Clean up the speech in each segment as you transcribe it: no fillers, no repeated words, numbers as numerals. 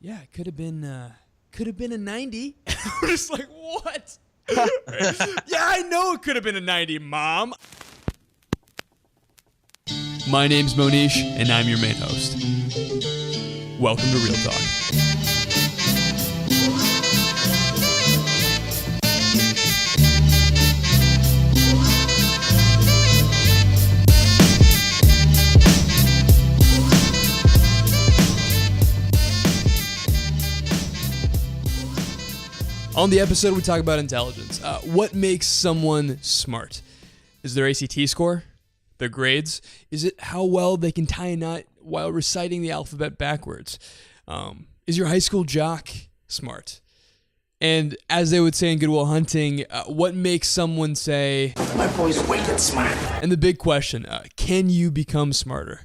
Yeah, it could have been a 90. We're just like, what? Yeah, I know it could have been a 90, Mom. My name's Mohnish, and I'm your main host. Welcome to Real Talk. On the episode, we talk about intelligence. What makes someone smart? Is their ACT score? Their grades? Is it how well they can tie a knot while reciting the alphabet backwards? Is your high school jock smart? And as they would say in Good Will Hunting, what makes someone say, "My boy's wicked smart"? And the big question, can you become smarter?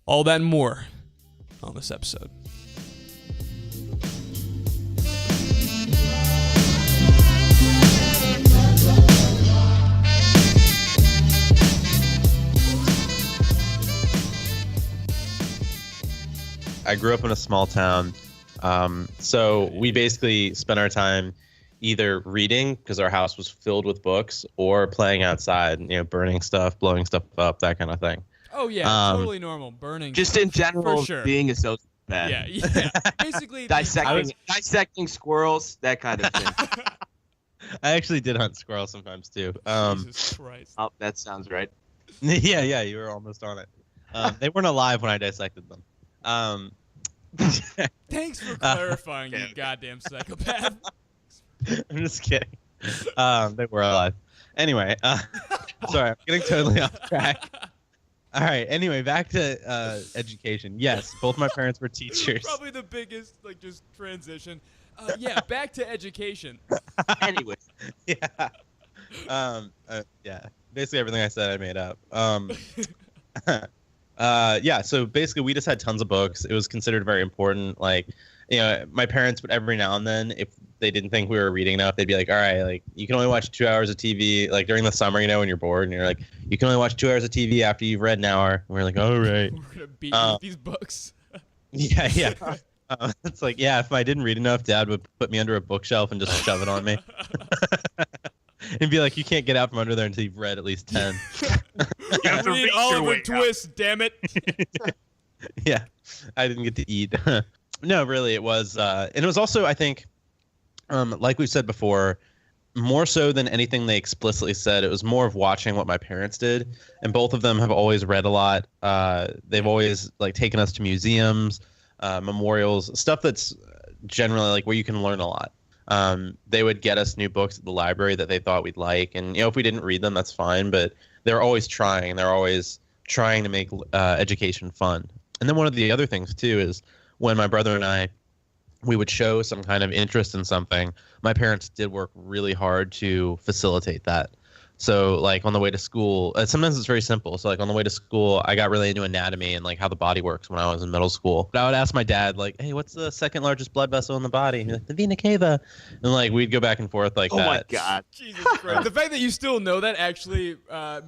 All that and more on this episode. I grew up in a small town, so we basically spent our time either reading because our house was filled with books, or playing outside, burning stuff, blowing stuff up, that kind of thing. Oh yeah, totally normal. Burning. Just in general, for sure. Being a sociopath. Yeah. Basically, dissecting squirrels, that kind of thing. I actually did hunt squirrels sometimes too. Jesus Christ. Oh, that sounds right. Yeah, you were almost on it. They weren't alive when I dissected them. Thanks for clarifying, you goddamn psychopath. I'm just kidding. They were alive. Anyway, sorry, I'm getting totally off track. All right. Anyway, back to education. Yes, both my parents were teachers. Probably the biggest, just transition. Yeah, back to education. Anyway. Yeah. Yeah. Basically everything I said I made up. Yeah, so basically we just had tons of books. It was considered very important. My parents would every now and then, if they didn't think we were reading enough, they'd be like, all right, you can only watch 2 hours of TV, during the summer, when you're bored, and you're like, you can only watch 2 hours of TV after you've read an hour. And we're like, all right. We're going to beat you with these books. Yeah. It's like, yeah, if I didn't read enough, Dad would put me under a bookshelf and just shove it on me. And be like, you can't get out from under there until you've read at least 10. You have to read Oliver Twist, damn it. Yeah, I didn't get to eat. No, really, it was, and it was also, I think, like we said before, more so than anything they explicitly said, it was more of watching what my parents did, and both of them have always read a lot. They've always taken us to museums, memorials, stuff that's generally where you can learn a lot. They would get us new books at the library that they thought we'd like, and if we didn't read them, that's fine, but they're always trying to make education fun. And then one of the other things too is when my brother and we would show some kind of interest in something, my parents did work really hard to facilitate that. So on the way to school, sometimes it's very simple. So on the way to school, I got really into anatomy and how the body works when I was in middle school. But I would ask my dad, hey, what's the second largest blood vessel in the body? And he'd be like, the vena cava. And we'd go back and forth like that. Oh my God. Jesus Christ. The fact that you still know that actually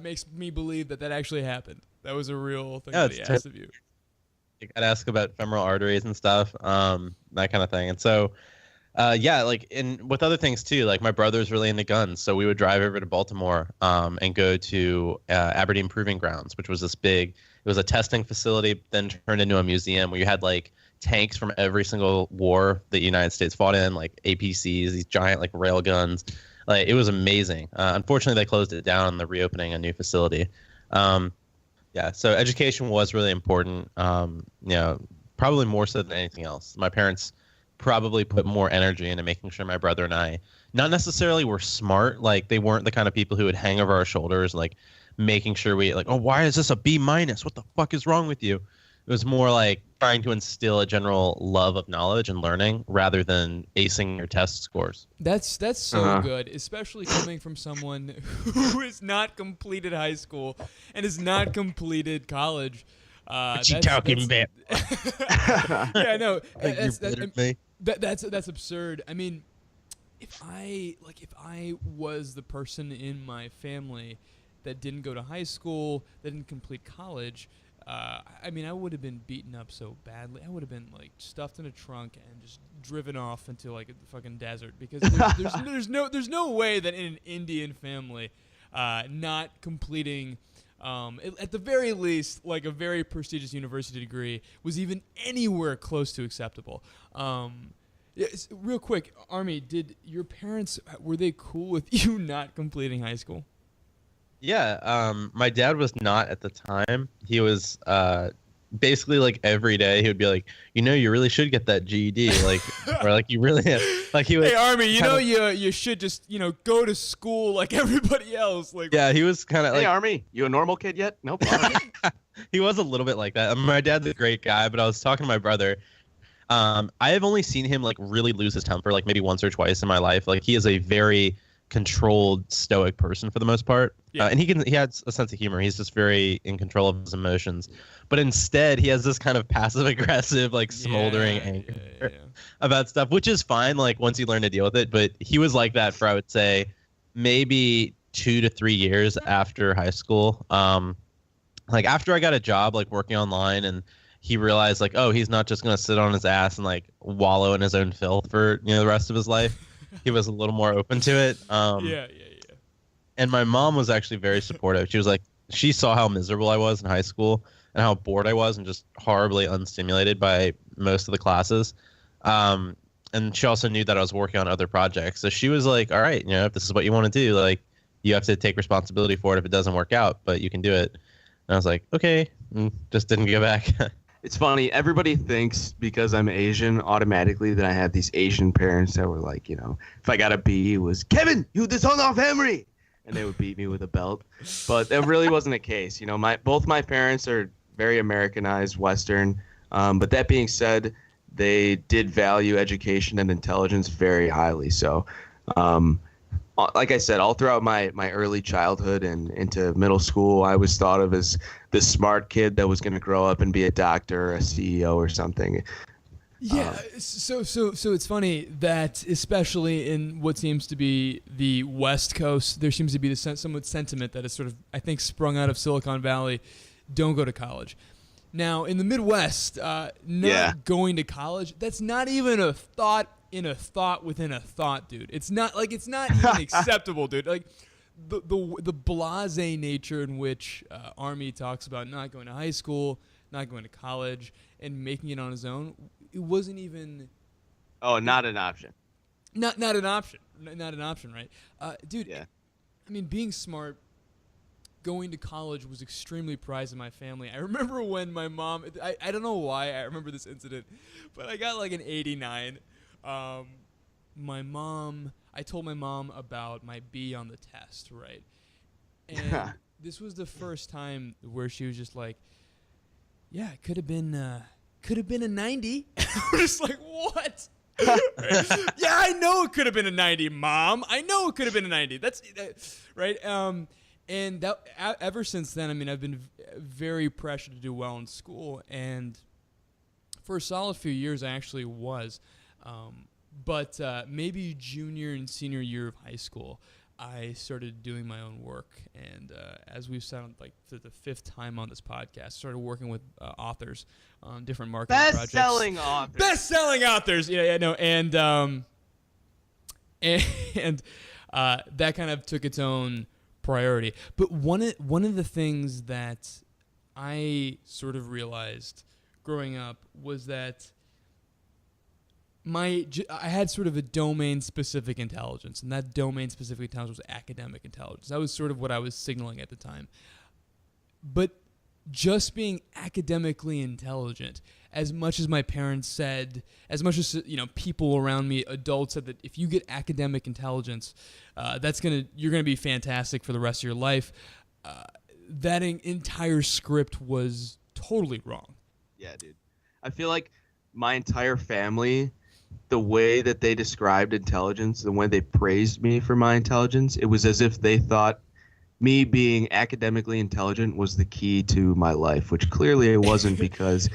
makes me believe that actually happened. That was a real thing that he asked of you. I'd ask about femoral arteries and stuff, that kind of thing. And so, and with other things too, my brother's really into guns. So we would drive over to Baltimore and go to Aberdeen Proving Grounds, which was it was a testing facility, then turned into a museum where you had tanks from every single war the United States fought in, APCs, these giant rail guns. It was amazing. Unfortunately, they closed it down and they're reopening a new facility. Yeah, so education was really important, probably more so than anything else. My parents probably put more energy into making sure my brother and I, not necessarily were smart, they weren't the kind of people who would hang over our shoulders, making sure we, oh, why is this a B-? What the fuck is wrong with you? It was more trying to instill a general love of knowledge and learning rather than acing your test scores. That's so good, especially coming from someone who has not completed high school and has not completed college. What you talking about? Yeah, no, that's absurd. I mean, if I was the person in my family that didn't go to high school, that didn't complete college, I mean, I would have been beaten up so badly. I would have been like stuffed in a trunk and just driven off into like a fucking desert because there's no way that in an Indian family, not completing, at the very least, like a very prestigious university degree was even anywhere close to acceptable. Real quick, Armi, did your parents, were they cool with you not completing high school? Yeah, my dad was not at the time. He was basically like every day he would be like, you really should get that GED, like, or like you really like he was. Hey, Armi, you should just go to school like everybody else. Like, yeah, he was kind of like, hey, Armi, you a normal kid yet? No problem. he was a little bit like that. My dad's a great guy, but I was talking to my brother. I have only seen him like really lose his temper like maybe once or twice in my life. Like he is a very controlled, stoic person for the most part. Yeah. And he has a sense of humor. He's just very in control of his emotions. But instead, he has this kind of passive aggressive, like smoldering anger about stuff, which is fine. Like once you learn to deal with it. But he was like that for, I would say, maybe 2 to 3 years after high school. Like after I got a job, like working online, and he realized like, oh, he's not just going to sit on his ass and like wallow in his own filth for, the rest of his life. He was a little more open to it. Yeah. And my mom was actually very supportive. She was like, she saw how miserable I was in high school and how bored I was and just horribly unstimulated by most of the classes. And she also knew that I was working on other projects. So she was like, all right, if this is what you want to do, like you have to take responsibility for it if it doesn't work out, but you can do it. And I was like, okay, and just didn't go back. It's funny. Everybody thinks because I'm Asian automatically that I have these Asian parents that were like, if I got a B, it was Kevin, you disown our family, and they would beat me with a belt. But that really wasn't the case. Both my parents are very Americanized, Western. But that being said, they did value education and intelligence very highly. So, like I said, all throughout my early childhood and into middle school, I was thought of as the smart kid that was going to grow up and be a doctor or a CEO or something. Yeah. So it's funny that especially in what seems to be the West Coast, there seems to be the somewhat sentiment that is sort of, I think, sprung out of Silicon Valley. Don't go to college. Now, in the Midwest, going to college, that's not even a thought in a thought within a thought, dude. It's not even acceptable, dude. Like the blasé nature in which Armi talks about not going to high school, not going to college, and making it on his own, it wasn't even. Oh, not an option. Not an option. Not an option, right? Dude. Yeah. I mean, being smart, going to college was extremely prized in my family. I remember when my mom. I don't know why I remember this incident, but I got like an 89. I told my mom about my B on the test, right? And this was the first time where she was just like, yeah, it could have been a 90. I'm just like, what? Yeah, I know it could have been a 90, Mom. I know it could have been a 90. That's right. And that ever since then, I mean, I've been very pressured to do well in school, and for a solid few years, I actually was. But maybe junior and senior year of high school, I started doing my own work. And as we've said, like for the 5th time on this podcast, started working with authors on different marketing projects. Best-selling authors. Yeah, no. And that kind of took its own priority. But one of the things that I sort of realized growing up was that I had sort of a domain-specific intelligence, and that domain-specific intelligence was academic intelligence. That was sort of what I was signaling at the time. But just being academically intelligent, as much as my parents said, as much as people around me, adults said that if you get academic intelligence, you're gonna be fantastic for the rest of your life. That entire script was totally wrong. Yeah, dude. I feel like my entire family, the way that they described intelligence, the way they praised me for my intelligence, it was as if they thought me being academically intelligent was the key to my life, which clearly it wasn't because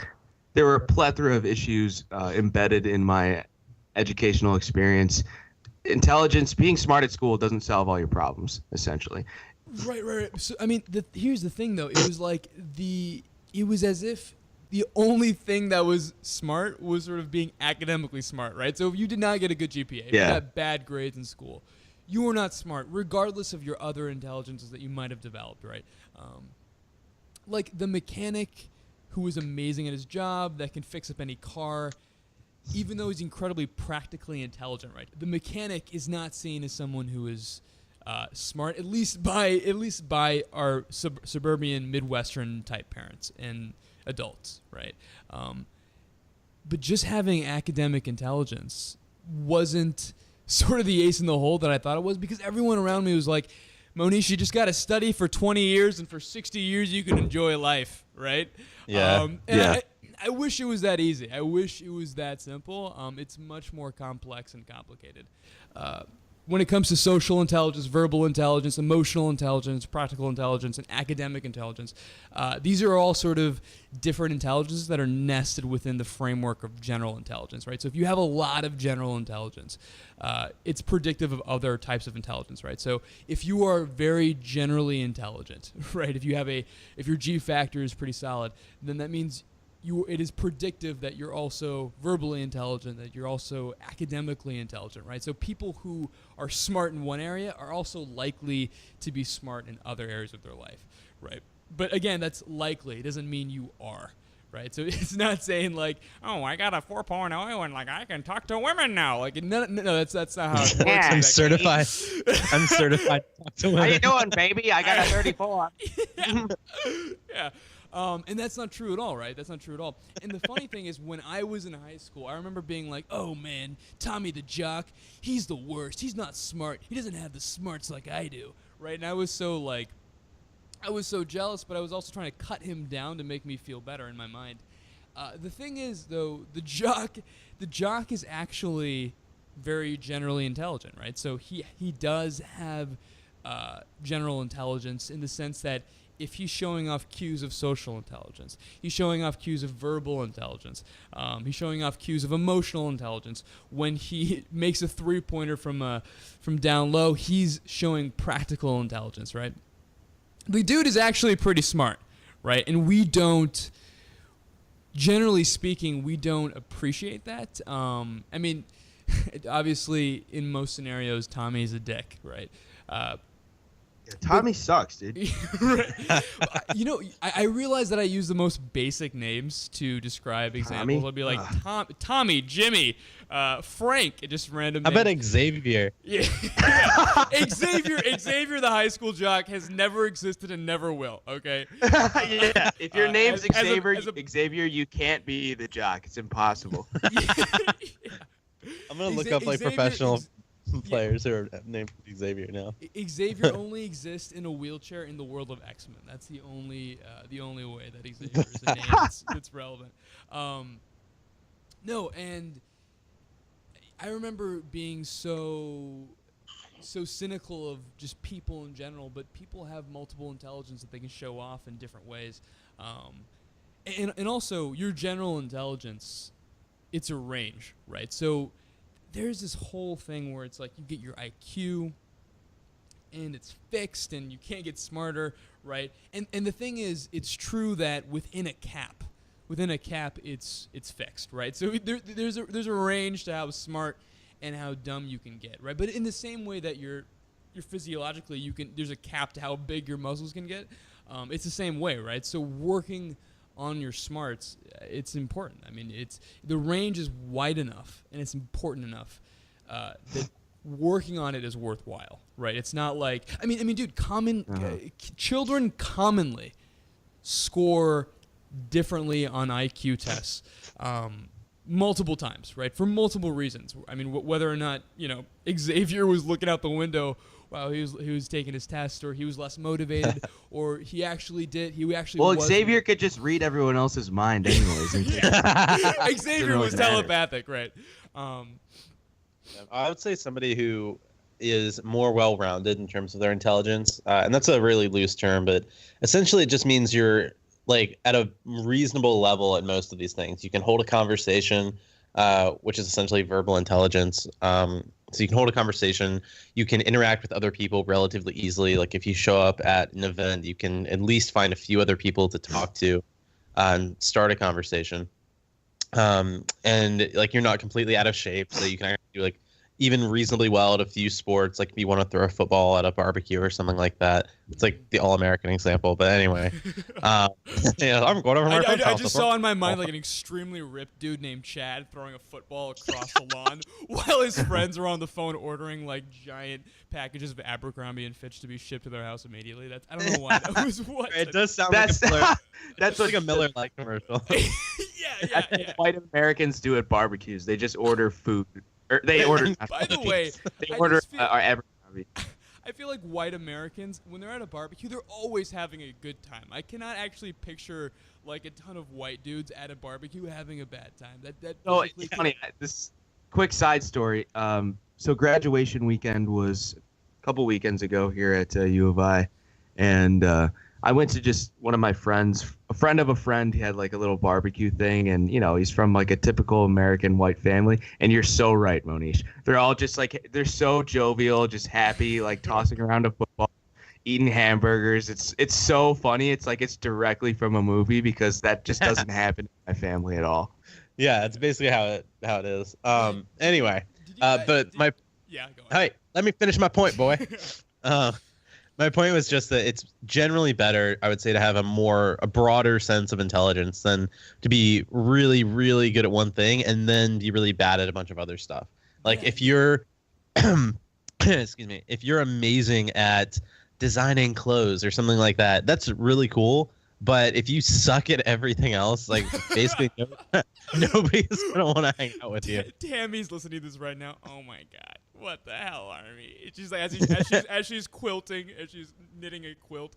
there were a plethora of issues embedded in my educational experience. Intelligence, being smart at school doesn't solve all your problems, essentially. Right. So, I mean, here's the thing, though. It was like it was as if the only thing that was smart was sort of being academically smart, right? So if you did not get a good GPA, if you got bad grades in school, you were not smart, regardless of your other intelligences that you might have developed, right? Like the mechanic who is amazing at his job, that can fix up any car, even though he's incredibly practically intelligent, right? The mechanic is not seen as someone who is smart, at least by our suburban Midwestern type parents and adults, right? But just having academic intelligence wasn't sort of the ace in the hole that I thought it was, because everyone around me was like, Mohnish, you just got to study for 20 years, and for 60 years you can enjoy life, right? Yeah. I wish it was that easy. I wish it was that simple. It's much more complex and complicated. When it comes to social intelligence, verbal intelligence, emotional intelligence, practical intelligence, and academic intelligence, these are all sort of different intelligences that are nested within the framework of general intelligence, right? So if you have a lot of general intelligence, it's predictive of other types of intelligence, right? So if you are very generally intelligent, right, if your G factor is pretty solid, then that means it is predictive that you're also verbally intelligent, that you're also academically intelligent, right? So people who are smart in one area are also likely to be smart in other areas of their life, right? But again, that's likely. It doesn't mean you are, right? So it's not saying like, oh, I got a 4.0 and like I can talk to women now. Like, no, that's not how it works. Yeah. I'm certified. I'm certified to talk to women. How you doing, baby? I got a 34. Yeah. And that's not true at all, right? That's not true at all. And the funny thing is, when I was in high school, I remember being like, oh, man, Tommy the jock, he's the worst. He's not smart. He doesn't have the smarts like I do, right? And I was so jealous, but I was also trying to cut him down to make me feel better in my mind. The thing is, though, the jock is actually very generally intelligent, right? So he does have general intelligence in the sense that if he's showing off cues of social intelligence, he's showing off cues of verbal intelligence, he's showing off cues of emotional intelligence. When he makes a three-pointer from down low, he's showing practical intelligence, right? The dude is actually pretty smart, right? And we don't, generally speaking, we don't appreciate that. I mean, obviously, in most scenarios, Tommy's a dick, right? Tommy sucks, dude. You know, I realize that I use the most basic names to describe examples. I'll be like Tommy, Jimmy, Frank, just random names. I bet Xavier. Yeah. Xavier, the high school jock, has never existed and never will. Okay. Yeah. If your name's Xavier, as a Xavier, you can't be the jock. It's impossible. Yeah. I'm gonna look up like professional players who are named Xavier now. Xavier only exists in a wheelchair in the world of X-Men. That's the only way that Xavier is a name that's relevant. No, and I remember being so cynical of just people in general, but people have multiple intelligence that they can show off in different ways. And also, your general intelligence, it's a range, right? So there's this whole thing where it's like you get your IQ and it's fixed and you can't get smarter, right? And the thing is, it's true that within a cap it's fixed, right? So there's a range to how smart and how dumb you can get, right? But in the same way that you're physiologically, there's a cap to how big your muscles can get. It's the same way, right? So working on your smarts, it's important. I mean, the range is wide enough and it's important enough that working on it is worthwhile, right? It's not like I mean, dude, children commonly score differently on IQ tests multiple times, right? For multiple reasons. I mean, whether or not Xavier was looking out the window while he was taking his test, or he was less motivated, or he actually Well, Xavier could just read everyone else's mind anyways. Xavier was telepathic, right? I would say somebody who is more well-rounded in terms of their intelligence, and that's a really loose term, but essentially it just means you're like at a reasonable level at most of these things. You can hold a conversation, which is essentially verbal intelligence. So you can hold a conversation. You can interact with other people relatively easily. Like if you show up at an event, you can at least find a few other people to talk to. and start a conversation. And like you're not completely out of shape, so you can actually do like even reasonably well at a few sports. Like if you want to throw a football at a barbecue or something like that. It's like the all-American example, but anyway. Yeah, I'm going over my friend's I house. just saw in my mind like an extremely ripped dude named Chad throwing a football across the lawn while his friends are on the phone ordering like giant packages of Abercrombie and Fitch to be shipped to their house immediately. I don't know why that was what. It does sound like a Miller. That's like a Miller Lite commercial. yeah. White Americans do at barbecues. They just order food. Or they order. By the way, they order our Abercrombie. I feel like white Americans, when they're at a barbecue, they're always having a good time. I cannot actually picture like a ton of white dudes at a barbecue having a bad time. No, it's funny. This quick side story. So graduation weekend was a couple weekends ago here at U of I, and I went to just one of my friends, a friend of a friend. He had like a little barbecue thing, and he's from like a typical American white family. And you're so right, Mohnish. They're all just like they're so jovial, just happy, like tossing around a football, eating hamburgers. It's so funny. It's like it's directly from a movie because that just doesn't happen in my family at all. Yeah, it's basically how it is. Anyway, but my yeah. Go ahead. Hey, let me finish my point, boy. My point was just that it's generally better, I would say, to have a broader sense of intelligence than to be really, really good at one thing and then be really bad at a bunch of other stuff. Like if you're, excuse me, if you're amazing at designing clothes or something like that, that's really cool. But if you suck at everything else, like basically nobody's gonna want to hang out with you. Tammy's listening to this right now. Oh my god, what the hell, Army? She's like as she's quilting, as she's knitting a quilt.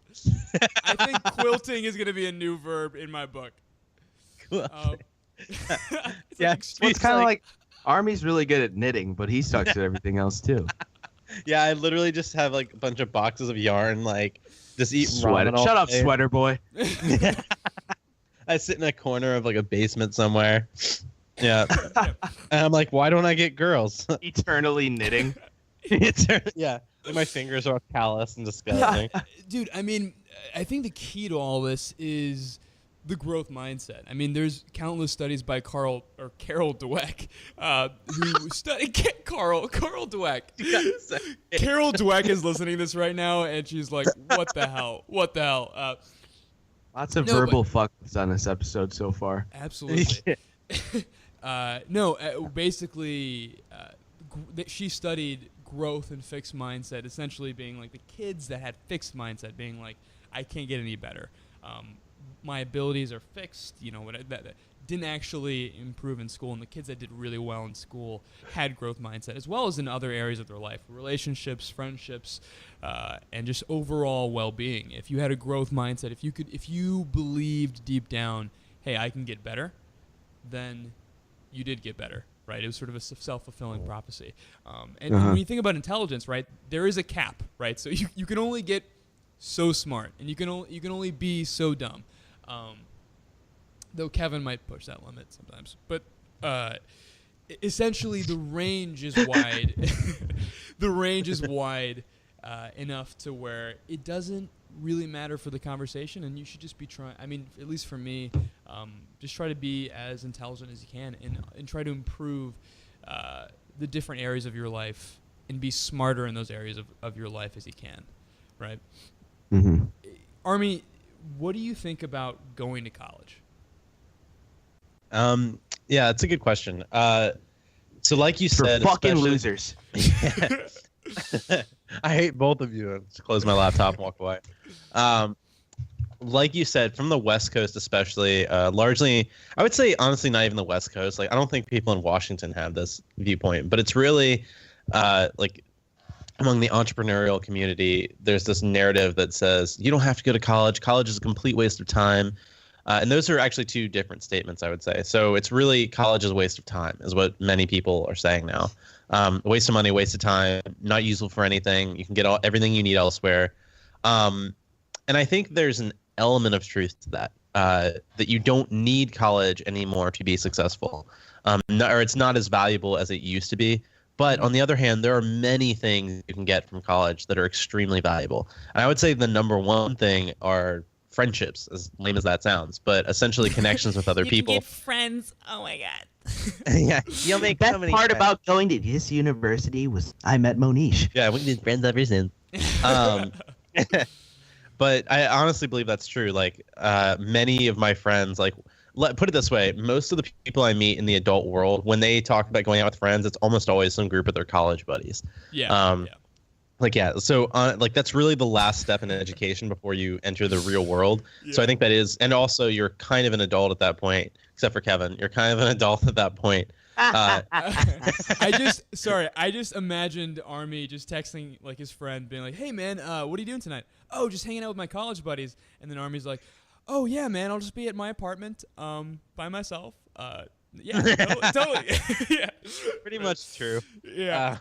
I think quilting is gonna be a new verb in my book. Yeah, it's kind of like Army's really good at knitting, but he sucks at everything else too. Yeah, I literally just have like a bunch of boxes of yarn, like. Just eat sweater. ramen all Shut up, day. sweater boy. I sit in a corner of like a basement somewhere. Yeah. And I'm like, why don't I get girls? Eternally knitting. Yeah. Like my fingers are all callous and disgusting. Dude, I mean, I think the key to all this is the growth mindset. I mean, there's countless studies by Carol Dweck, who studied Carol Dweck. Carol Dweck is listening to this right now, and she's like, "What the hell? What the hell?" Lots of verbal fucks on this episode so far. Absolutely. Basically, she studied growth and fixed mindset, essentially being like the kids that had fixed mindset, being like, "I can't get any better." My abilities are fixed, that didn't actually improve in school, and the kids that did really well in school had growth mindset, as well as in other areas of their life, relationships, friendships, and just overall well-being. If you had a growth mindset, if you believed deep down, hey, I can get better, then you did get better, right? It was sort of a self-fulfilling prophecy. And when you think about intelligence, right, there is a cap, right? So you can only get so smart, and you can only be so dumb. Though Kevin might push that limit sometimes. But essentially the range is wide. The range is wide enough to where it doesn't really matter for the conversation, and you should just be trying. I mean, at least for me, just try to be as intelligent as you can and try to improve the different areas of your life and be smarter in those areas of your life as you can, right? Mm-hmm. Army, what do you think about going to college? Yeah, it's a good question. So like you said, for fucking losers. I hate both of you. Just close my laptop and walk away. Like you said, from the West Coast especially, largely, I would say honestly, not even the West Coast. Like I don't think people in Washington have this viewpoint, but it's really like among the entrepreneurial community, there's this narrative that says you don't have to go to college. College is a complete waste of time. And those are actually two different statements, I would say. So it's really college is a waste of time is what many people are saying now. A waste of money, waste of time, not useful for anything. You can get everything you need elsewhere. And I think there's an element of truth to that, that you don't need college anymore to be successful, or it's not as valuable as it used to be. But on the other hand, there are many things you can get from college that are extremely valuable. And I would say the number one thing are friendships, as lame as that sounds, but essentially connections with other you people. Can get friends. Oh my god. Yeah, you'll make The so best many part friends. about going to this university was I met Mohnish. Yeah, we've been friends ever since. But I honestly believe that's true. Like, many of my friends, like, put it this way, most of the people I meet in the adult world, when they talk about going out with friends, it's almost always some group of their college buddies. Yeah. Like, yeah, so like that's really the last step in education before you enter the real world. So I think that is, and also you're kind of an adult at that point, except for Kevin. You're kind of an adult at that point. I just imagined Armi just texting like his friend, being like, "Hey man, what are you doing tonight?" "Oh, just hanging out with my college buddies." And then Armi's like, "Oh yeah, man, I'll just be at my apartment, by myself." Yeah, totally. Yeah, Pretty much true. yeah.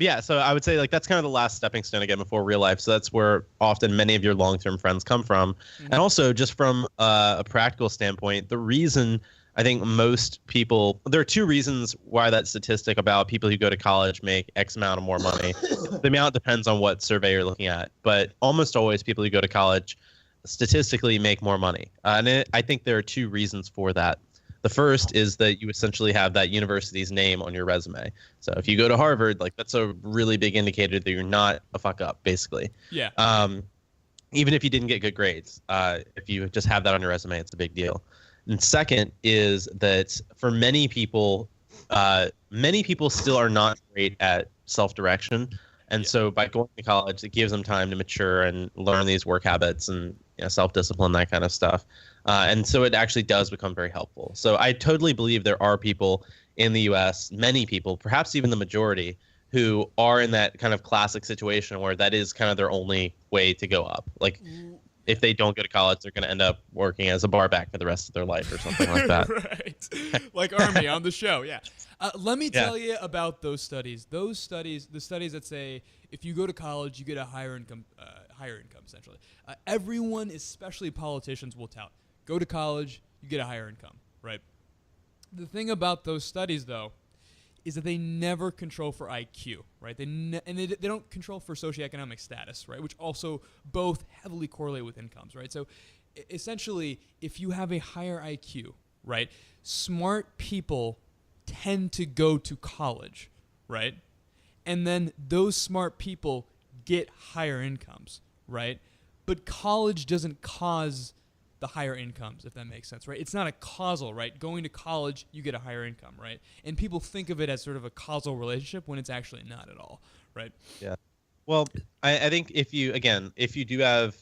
Yeah, so I would say like that's kind of the last stepping stone again before real life. So that's where often many of your long-term friends come from. And also just from a practical standpoint, the reason I think most people, there are two reasons why that statistic about people who go to college make X amount of more money. The amount depends on what survey you're looking at, but almost always people who go to college statistically make more money. I think there are two reasons for that. The first is that you essentially have that university's name on your resume. So if you go to Harvard, like that's a really big indicator that you're not a fuck up, basically. Yeah. Even if you didn't get good grades, if you just have that on your resume, it's a big deal. And second is that for many people still are not great at self-direction. And so by going to college, it gives them time to mature and learn these work habits and self-discipline, that kind of stuff. And so it actually does become very helpful. So I totally believe there are people in the U.S., many people, perhaps even the majority, who are in that kind of classic situation where that is kind of their only way to go up. Like if they don't go to college, they're going to end up working as a bar back for the rest of their life or something like that. Right. Like Armi on the show, yeah. Let me tell you about those studies. The studies that say if you go to college, you get a higher income essentially. Everyone, especially politicians, will tout. Go to college, you get a higher income, right? The thing about those studies, though, is that they never control for IQ, right? They don't control for socioeconomic status, right? Which also both heavily correlate with incomes, right? So essentially, if you have a higher IQ, right, smart people tend to go to college, right? And then those smart people get higher incomes, right? But college doesn't cause the higher incomes, if that makes sense, right? It's not a causal, right? Going to college, you get a higher income, right? And people think of it as sort of a causal relationship when it's actually not at all, right? Yeah. Well, I think if you do have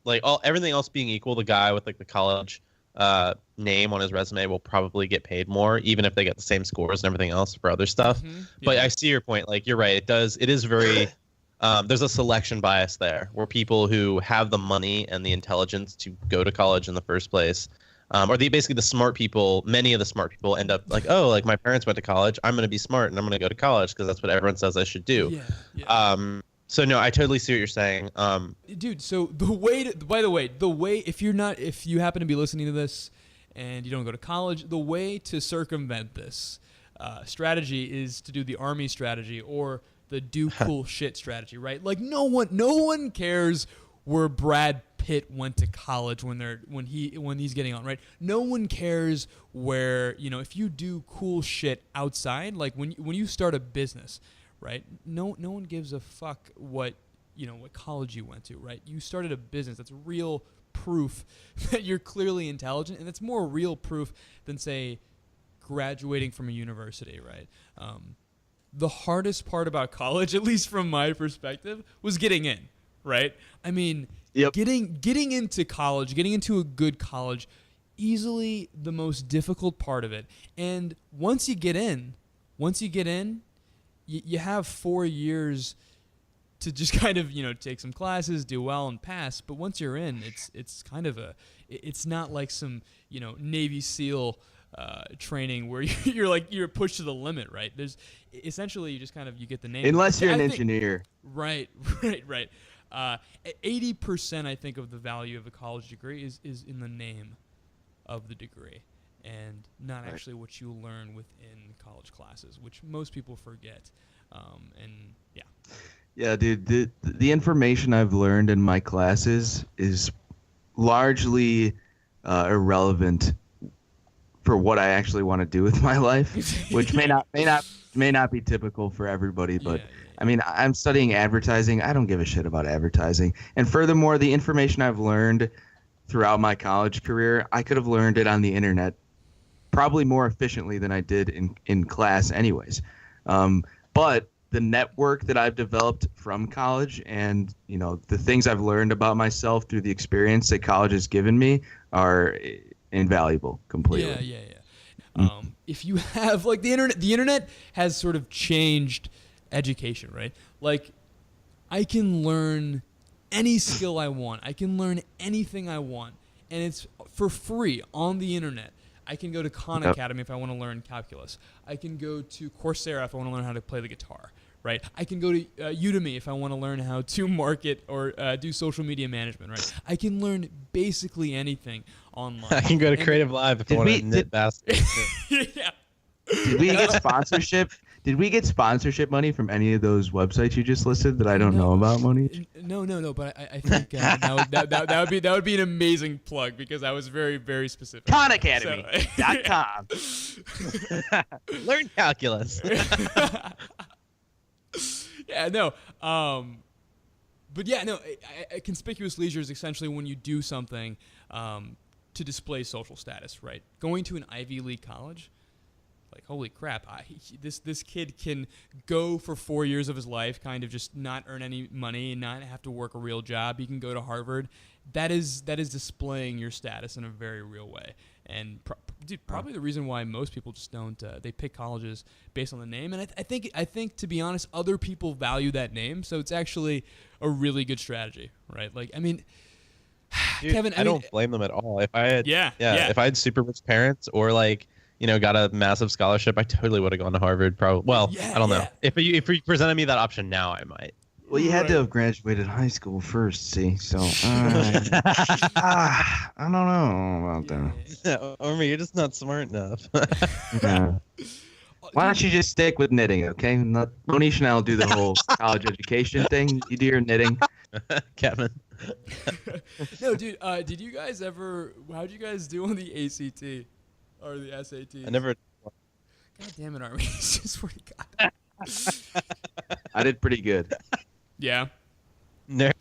like everything else being equal, the guy with like the college name on his resume will probably get paid more, even if they get the same scores and everything else for other stuff. Yeah. But I see your point. Like you're right. It is very there's a selection bias there where people who have the money and the intelligence to go to college in the first place, or basically the smart people, many of the smart people end up like, oh, like my parents went to college, I'm going to be smart and I'm going to go to college because that's what everyone says I should do. Yeah. So no, I totally see what you're saying. Dude, so the way if you happen to be listening to this and you don't go to college, the way to circumvent this strategy is to do the Army strategy or the do cool shit strategy, right? Like no one cares where Brad Pitt went to college when he's getting on, right? No one cares where, if you do cool shit outside, like when you start a business, right? No one gives a fuck what college you went to, right? You started a business. That's real proof that you're clearly intelligent, and it's more real proof than, say, graduating from a university, right? The hardest part about college, at least from my perspective, was getting in, right? I mean, getting into college, getting into a good college, easily the most difficult part of it. And once you get in, you have 4 years to just kind of, take some classes, do well, and pass. But once you're in, it's kind of it's not like some, Navy SEAL training where you're pushed to the limit, right? There's essentially you just kind of you get the name. Unless you're an engineer. Right. 80%, I think, of the value of a college degree is in the name of the degree. and not actually what you learn within college classes, which most people forget. And yeah. Yeah, dude, the information I've learned in my classes is largely irrelevant for what I actually want to do with my life, which may not be typical for everybody, but I mean, I'm studying advertising. I don't give a shit about advertising. And furthermore, the information I've learned throughout my college career, I could have learned it on the internet probably more efficiently than I did in class anyways. But the network that I've developed from college and, you know, the things I've learned about myself through the experience that college has given me are invaluable completely. Yeah. If you have, like, the internet has sort of changed education, right? Like, I can learn any skill I want. I can learn anything I want, and it's for free on the internet. I can go to Khan Academy if I want to learn calculus. I can go to Coursera if I want to learn how to play the guitar, right? I can go to Udemy if I want to learn how to market or do social media management, right? I can learn basically anything online. I can go to Creative Live if I want to knit baskets. Yeah. Did we get sponsorship? Did we get sponsorship money from any of those websites you just listed that I don't know about, Mohnish? No. But I think that would be an amazing plug because I was very, very specific. KhanAcademy.com. Learn calculus. Yeah, no. But yeah, no. Conspicuous leisure is essentially when you do something to display social status, right? Going to an Ivy League college. Like, holy crap, this kid can go for 4 years of his life, kind of just not earn any money and not have to work a real job. He can go to Harvard. That is displaying your status in a very real way. And probably the reason why most people just don't they pick colleges based on the name. And I think to be honest, other people value that name, so it's actually a really good strategy, right? Like, I mean, dude, Kevin, I don't blame them at all. If I had if I had super rich parents or like, you know, got a massive scholarship, I totally would have gone to Harvard. Probably. Well, I don't know. If you presented me that option now, I might. Well, you had to have graduated high school first, see? So, I don't know about that. Armi, you're just not smart enough. Yeah. Why don't you just stick with knitting, okay? Mohnish and I will do the whole college education thing. You do your knitting. Kevin. No, dude, did you guys ever, how'd you guys do on the ACT? Or the SAT. I never. God damn it, Armi. I swear to God. I did pretty good. Yeah. Nerd.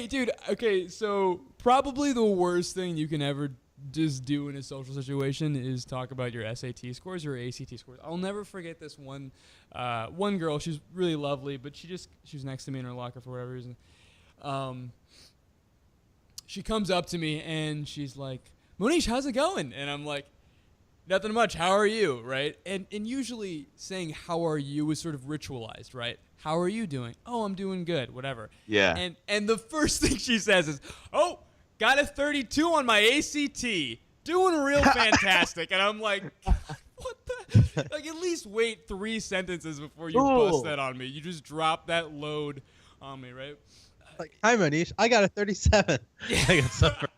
Dude, okay, so probably the worst thing you can ever just do in a social situation is talk about your SAT scores or ACT scores. I'll never forget this one girl. She's really lovely, but she was next to me in her locker for whatever reason. She comes up to me and she's like, Mohnish, how's it going? And I'm like, nothing much. How are you? Right? And usually saying how are you is sort of ritualized, right? How are you doing? Oh, I'm doing good. Whatever. Yeah. And the first thing she says is, oh, got a 32 on my ACT. Doing real fantastic. And I'm like, what the? Like, at least wait 3 sentences before you bust that on me. You just drop that load on me, right? Like, hi, Mohnish. I got a 37. Yeah. I got something.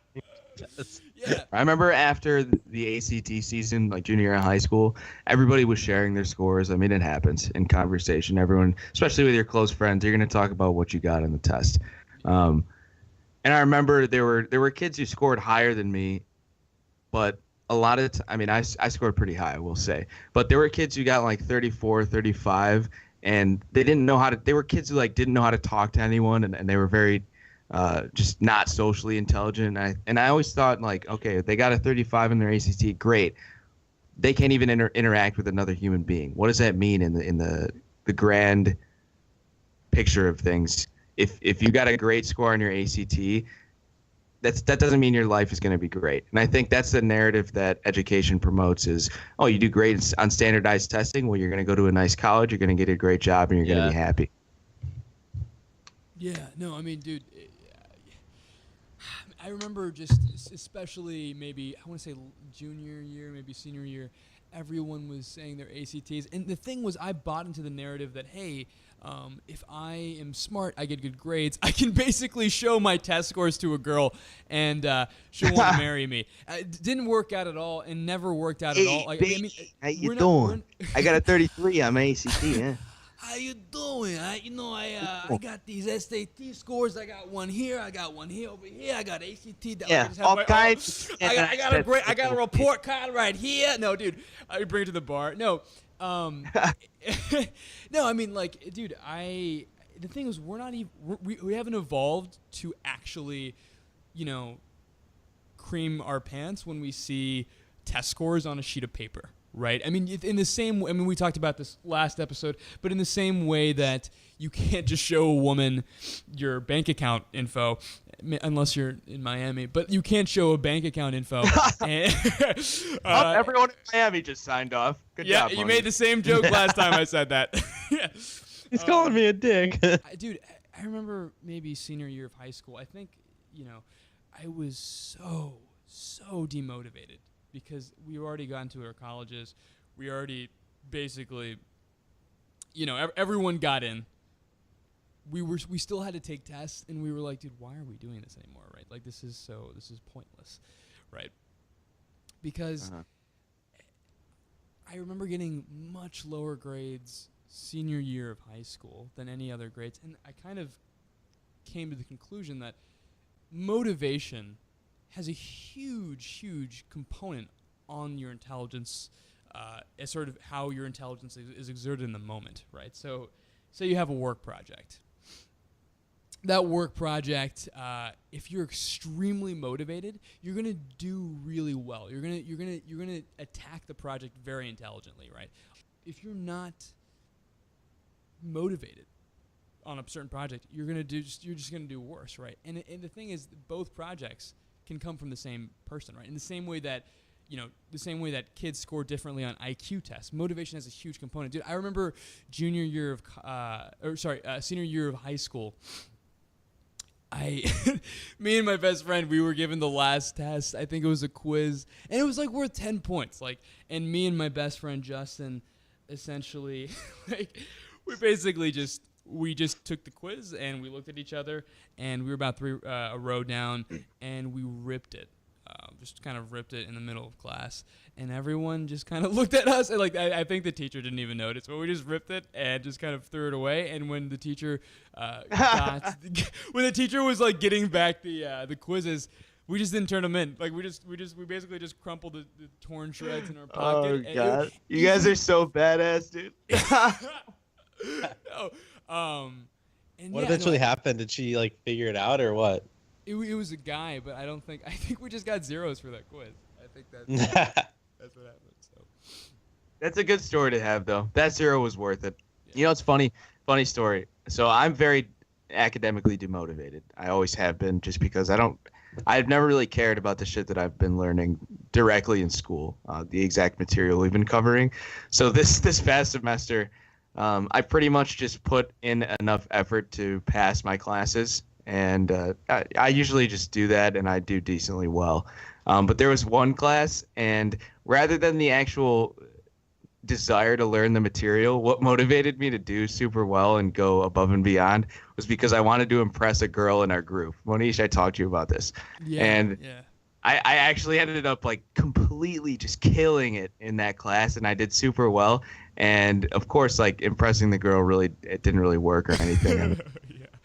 Yeah. I remember after the ACT season, like junior year of high school, everybody was sharing their scores. I mean, it happens in conversation. Everyone, especially with your close friends, you're going to talk about what you got on the test. And I remember there were kids who scored higher than me, but a lot of I scored pretty high, I will say. But there were kids who got like 34, 35, and they didn't know how to. They were kids who like didn't know how to talk to anyone, and they were very just not socially intelligent. And I always thought, like, okay, they got a 35 in their ACT, great. They can't even interact with another human being. What does that mean in the grand picture of things? If you got a great score on your ACT, that doesn't mean your life is going to be great. And I think that's the narrative that education promotes is, oh, you do great on standardized testing, well, you're going to go to a nice college, you're going to get a great job, and you're going to be happy. Yeah, no, I mean, dude, I remember just especially maybe I want to say junior year, maybe senior year, everyone was saying their ACTs, and the thing was I bought into the narrative that hey, if I am smart, I get good grades. I can basically show my test scores to a girl, and she'll want to marry me. It didn't work out at all, and never worked out at all. Like, how you doing? I got a 33 on my ACT. Yeah. How you doing? I got these SAT scores. I got one here. I got one here over here. I got ACT. Yeah, all kinds. I got a report card right here. No, dude, I bring it to the bar. No, no. I mean, like, dude, the thing is, we're not even we haven't evolved to actually, cream our pants when we see test scores on a sheet of paper. Right. I mean, in the same. I mean, we talked about this last episode, but in the same way that you can't just show a woman your bank account info, unless you're in Miami. But you can't show a bank account info. And, everyone in Miami just signed off. Good job. Yeah, you made the same joke last time I said that. Yeah. He's calling me a dick. Dude, I remember maybe senior year of high school. I think I was so demotivated. Because we already got into our colleges, we already basically, everyone got in. We still had to take tests, and we were like, dude, why are we doing this anymore, right? Like, this is pointless, right? Because I remember getting much lower grades senior year of high school than any other grades, and I kind of came to the conclusion that motivation has a huge component on your intelligence, as sort of how your intelligence is exerted in the moment, right? So, say you have a work project. That work project, if you're extremely motivated, you're gonna do really well. You're gonna attack the project very intelligently, right? If you're not motivated on a certain project, you're just gonna do worse, right? And the thing is, both projects can come from the same person, right? In the same way that, kids score differently on IQ tests, motivation has a huge component. Dude, I remember senior year of high school. Me and my best friend, we were given the last test. I think it was a quiz, and it was like worth 10 points. And me and my best friend Justin, essentially, we just took the quiz and we looked at each other, and we were about a row down, and we ripped it. Just kind of ripped it in the middle of class, and everyone just kind of looked at us, and I think the teacher didn't even notice, but we just ripped it and just kind of threw it away. And when the teacher was like getting back the quizzes, we just didn't turn them in. Like we basically just crumpled the torn shreds in our pocket. Oh God, you guys are so badass, dude. No. What eventually happened? Did she figure it out or what? It was a guy, but I think we just got zeros for that quiz. I think that's what happened. So that's a good story to have, though. That zero was worth it. Yeah. It's funny story. So I'm very academically demotivated. I always have been, just because I've never really cared about the shit that I've been learning directly in school, the exact material we've been covering. So this past semester, I pretty much just put in enough effort to pass my classes. And I usually just do that, and I do decently well. But there was one class, and rather than the actual desire to learn the material, what motivated me to do super well and go above and beyond was because I wanted to impress a girl in our group. Mohnish, I talked to you about this. Yeah, and yeah. I actually ended up completely just killing it in that class, and I did super well. And of course, impressing the girl it didn't really work or anything. Yeah.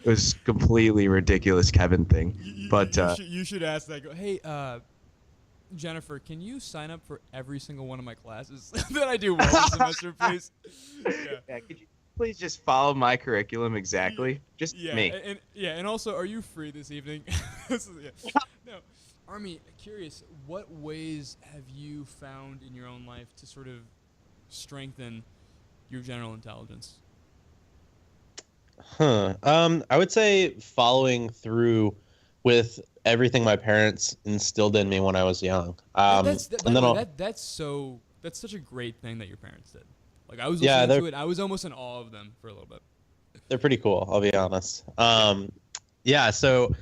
It was completely ridiculous Kevin thing. You should ask that girl, hey, Jennifer, can you sign up for every single one of my classes that I do one semester, please? Yeah, could you please just follow my curriculum exactly? Just me. And also, are you free this evening? No. Armi, curious, what ways have you found in your own life to sort of strengthen your general intelligence? I would say following through with everything my parents instilled in me when I was young. That's such a great thing that your parents did. I was listening to it. I was almost in awe of them for a little bit. They're pretty cool, I'll be honest. So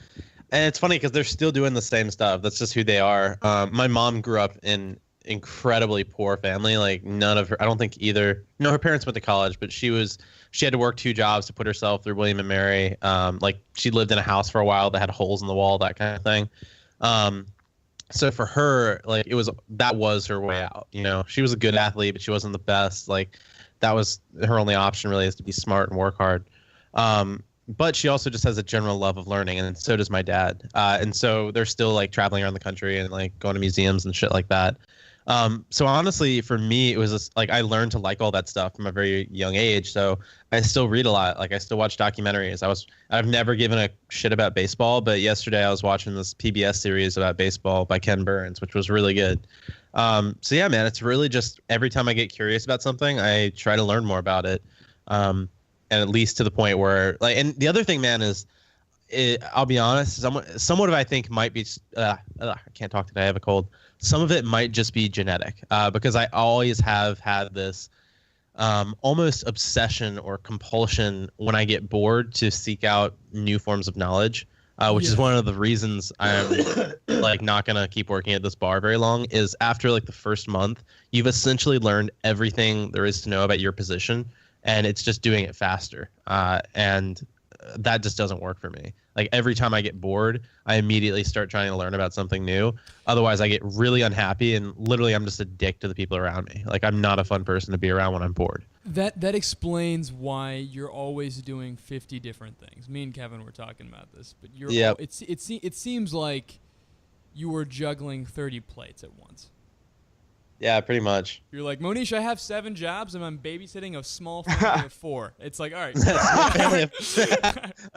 And it's funny because they're still doing the same stuff. That's just who they are. My mom grew up in incredibly poor family. Like none of her, I don't think either. No, her parents went to college, but she had to work 2 jobs to put herself through William and Mary. Like she lived in a house for a while that had holes in the wall, that kind of thing. So for her, like that was her way out. You know, she was a good athlete, but she wasn't the best. Like that was her only option really, is to be smart and work hard. But she also just has a general love of learning, and so does my dad. And so they're still like traveling around the country and like going to museums and shit like that. So honestly, for me, it was just, like I learned to like all that stuff from a very young age. So I still read a lot. Like I still watch documentaries. I've never given a shit about baseball, but yesterday I was watching this PBS series about baseball by Ken Burns, which was really good. So yeah, man, it's really just every time I get curious about something, I try to learn more about it. And at least to the point where like, and the other thing, man, is I'll be honest, somewhat of I think might be, I can't talk today, I have a cold. Some of it might just be genetic, because I always have had this almost obsession or compulsion when I get bored to seek out new forms of knowledge, which is one of the reasons I'm like not going to keep working at this bar very long. Is after like the first month, you've essentially learned everything there is to know about your position, and it's just doing it faster. And that just doesn't work for me. Like every time I get bored, I immediately start trying to learn about something new. Otherwise, I get really unhappy, and literally I'm just a dick to the people around me. Like I'm not a fun person to be around when I'm bored. That explains why you're always doing 50 different things. Me and Kevin were talking about this, but it seems like you were juggling 30 plates at once. Yeah, pretty much. You're like, Mohnish, I have 7 jobs and I'm babysitting a small family of 4. It's like, all right. I'm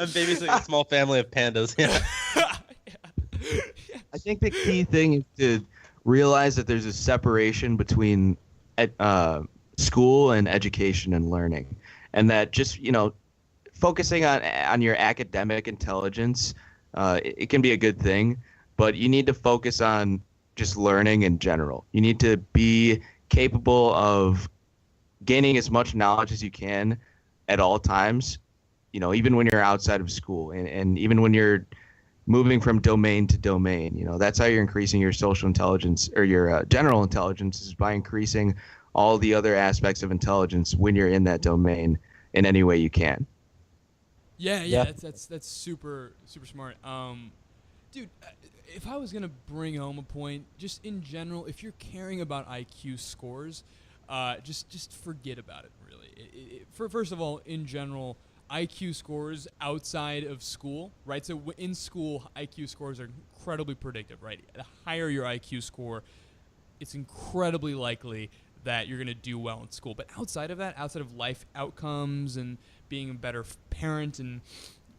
babysitting a small family of pandas. Yeah. I think the key thing is to realize that there's a separation between school and education and learning, and that just focusing on your academic intelligence, it can be a good thing, but you need to focus on just learning in general. You need to be capable of gaining as much knowledge as you can at all times, even when you're outside of school, and even when you're moving from domain to domain. That's how you're increasing your social intelligence, or your general intelligence, is by increasing all the other aspects of intelligence when you're in that domain in any way you can. Yeah. That's super smart. Dude, if I was going to bring home a point, just in general, if you're caring about IQ scores, just forget about it, really. First of all, in general, IQ scores outside of school, right? So in school, IQ scores are incredibly predictive, right? The higher your IQ score, it's incredibly likely that you're going to do well in school. But outside of that, outside of life outcomes and being a better parent and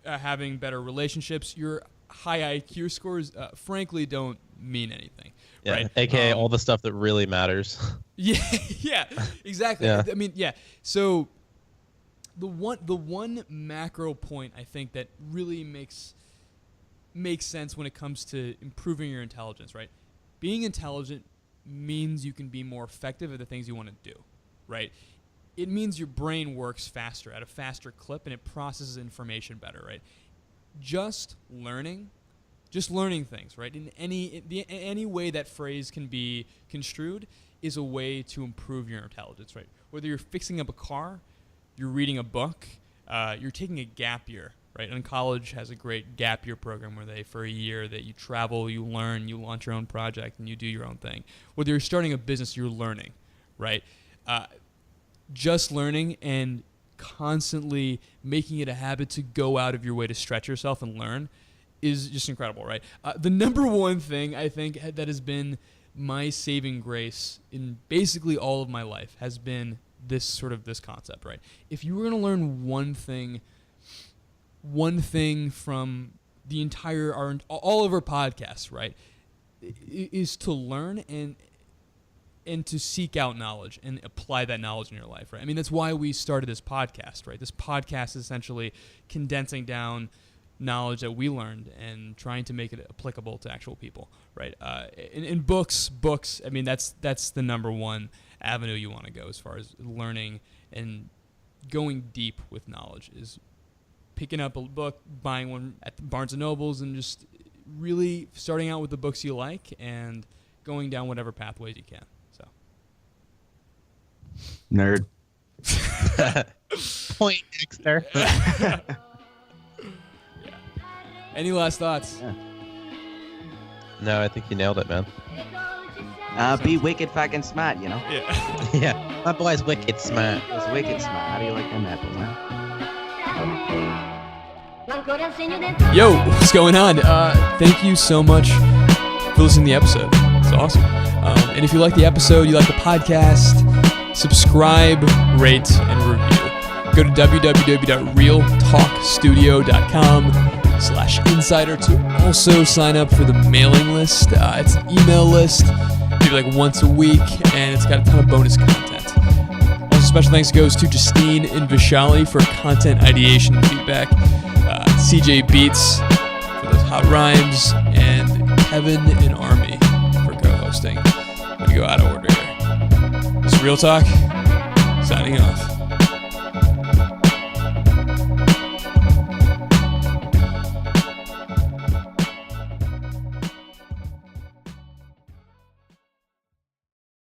having better relationships, your high IQ scores, frankly, don't mean anything. Yeah, right? AKA all the stuff that really matters. Yeah, exactly. Yeah. I mean, yeah. So the one macro point I think that really makes sense when it comes to improving your intelligence, right? Being intelligent means you can be more effective at the things you want to do, right? It means your brain works faster at a faster clip, and it processes information better, right? Just learning things, right? In any way that phrase can be construed is a way to improve your intelligence, right? Whether you're fixing up a car, you're reading a book, you're taking a gap year, right? And college has a great gap year program where for a year that you travel, you learn, you launch your own project, and you do your own thing. Whether you're starting a business, you're learning, right? Just learning and constantly making it a habit to go out of your way to stretch yourself and learn is just incredible, right? The number one thing I think that has been my saving grace in basically all of my life has been this concept, right? If you were going to learn one thing from the entire all of our podcasts, right, is to learn and to seek out knowledge and apply that knowledge in your life, right? I mean, that's why we started this podcast, right? This podcast is essentially condensing down knowledge that we learned and trying to make it applicable to actual people, right? In books, I mean, that's the number one avenue you want to go as far as learning and going deep with knowledge, is picking up a book, buying one at Barnes & Noble's, and just really starting out with the books you like and going down whatever pathways you can. So, Nerd. Point, Dexter. Any last thoughts? Yeah. No, I think you nailed it, man. Be wicked fucking smart, you know? Yeah. Yeah, my boy's wicked smart. It's wicked smart. How do you like them apples, huh? Yo, what's going on? Thank you so much for listening to the episode. It's awesome. And if you like the episode, you like the podcast, subscribe, rate, and review. Go to www.realtalkstudio.com/insider to also sign up for the mailing list. It's an email list, maybe like once a week, and it's got a ton of bonus content. Also, special thanks goes to Justine and Vishali for content ideation and feedback, CJ Beats for those hot rhymes, and Kevin and Armi for co-hosting. I'm going to go out of order here. This is Real Talk, signing off.